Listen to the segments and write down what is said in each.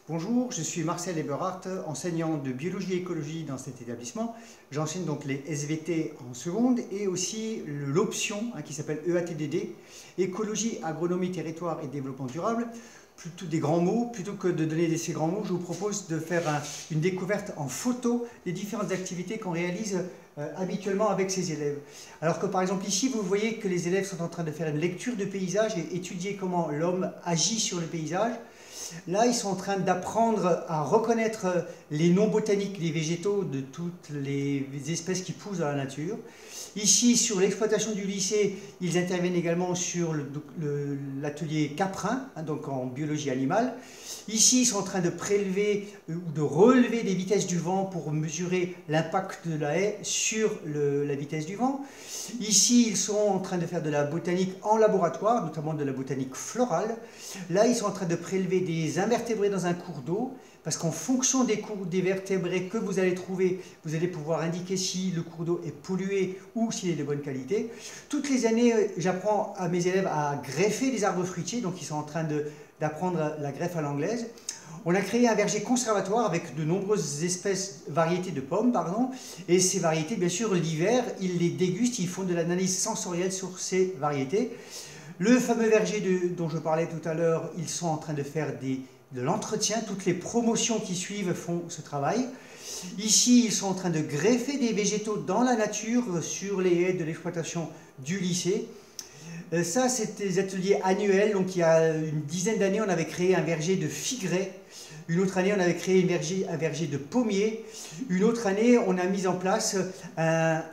Bonjour, je suis Marcel Eberhardt, enseignant de biologie et écologie dans cet établissement. J'enseigne donc les SVT en seconde et aussi l'option qui s'appelle EATDD, écologie, agronomie, territoire et développement durable. Plutôt des grands mots, plutôt que de donner ces grands mots, je vous propose de faire une découverte en photo des différentes activités qu'on réalise habituellement avec ces élèves. Alors que par exemple ici, vous voyez que les élèves sont en train de faire une lecture de paysage et étudier comment l'homme agit sur le paysage. Là, ils sont en train d'apprendre à reconnaître les noms botaniques, les végétaux de toutes les espèces qui poussent dans la nature. Ici, sur l'exploitation du lycée, ils interviennent également sur l'atelier Caprin, donc en biologie animale. Ici, ils sont en train de prélever ou de relever des vitesses du vent pour mesurer l'impact de la haie sur la vitesse du vent. Ici, ils sont en train de faire de la botanique en laboratoire, notamment de la botanique florale. Là, ils sont en train de prélever des invertébrés dans un cours d'eau, parce qu'en fonction des vertébrés que vous allez trouver, vous allez pouvoir indiquer si le cours d'eau est pollué ou s'il est de bonne qualité. Toutes les années, j'apprends à mes élèves à greffer des arbres fruitiers, donc ils sont en train d'apprendre la greffe à l'anglaise. On a créé un verger conservatoire avec de nombreuses variétés de pommes, et ces variétés, bien sûr, l'hiver, ils les dégustent, ils font de l'analyse sensorielle sur ces variétés. Le fameux verger dont je parlais tout à l'heure, ils sont en train de faire de l'entretien, toutes les promotions qui suivent font ce travail. Ici, ils sont en train de greffer des végétaux dans la nature sur les haies de l'exploitation du lycée. Ça, c'est des ateliers annuels. Donc, il y a une dizaine d'années, on avait créé un verger de figuerets. Une autre année, on avait créé un verger de pommiers. Une autre année, on a mis en place un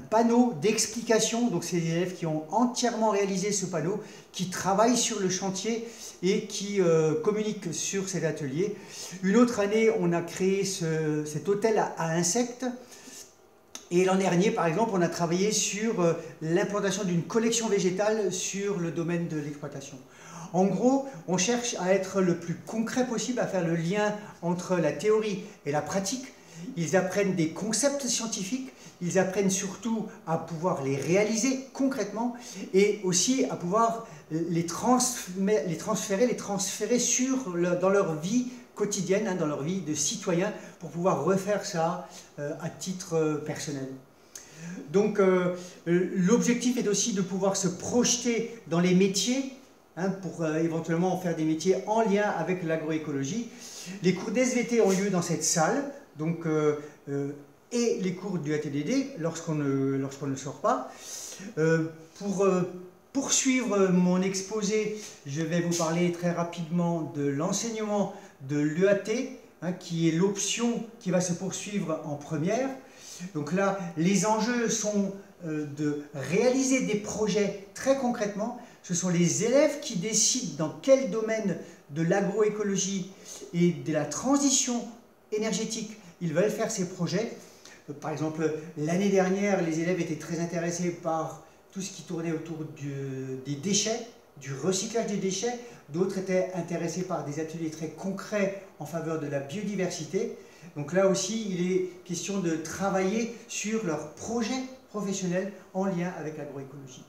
panneau d'explication. Donc, c'est des élèves qui ont entièrement réalisé ce panneau, qui travaillent sur le chantier et qui communiquent sur cet atelier. Une autre année, on a créé cet hôtel à insectes. Et l'an dernier, par exemple, on a travaillé sur l'implantation d'une collection végétale sur le domaine de l'exploitation. En gros, on cherche à être le plus concret possible, à faire le lien entre la théorie et la pratique. Ils apprennent des concepts scientifiques, ils apprennent surtout à pouvoir les réaliser concrètement et aussi à pouvoir les transférer dans leur vie quotidienne, dans leur vie de citoyen, pour pouvoir refaire ça à titre personnel. Donc l'objectif est aussi de pouvoir se projeter dans les métiers, pour éventuellement faire des métiers en lien avec l'agroécologie. Les cours d'SVT ont lieu dans cette salle, donc, et les cours du ATDD lorsqu'on ne sort pas. Pour poursuivre mon exposé, je vais vous parler très rapidement de l'enseignement de l'EAT, qui est l'option qui va se poursuivre en première. Donc là, les enjeux sont de réaliser des projets très concrètement. Ce sont les élèves qui décident dans quel domaine de l'agroécologie et de la transition énergétique ils veulent faire ces projets. Par exemple, l'année dernière, les élèves étaient très intéressés par tout ce qui tournait autour des déchets, du recyclage des déchets. D'autres étaient intéressés par des ateliers très concrets en faveur de la biodiversité. Donc là aussi, il est question de travailler sur leurs projets professionnels en lien avec l'agroécologie.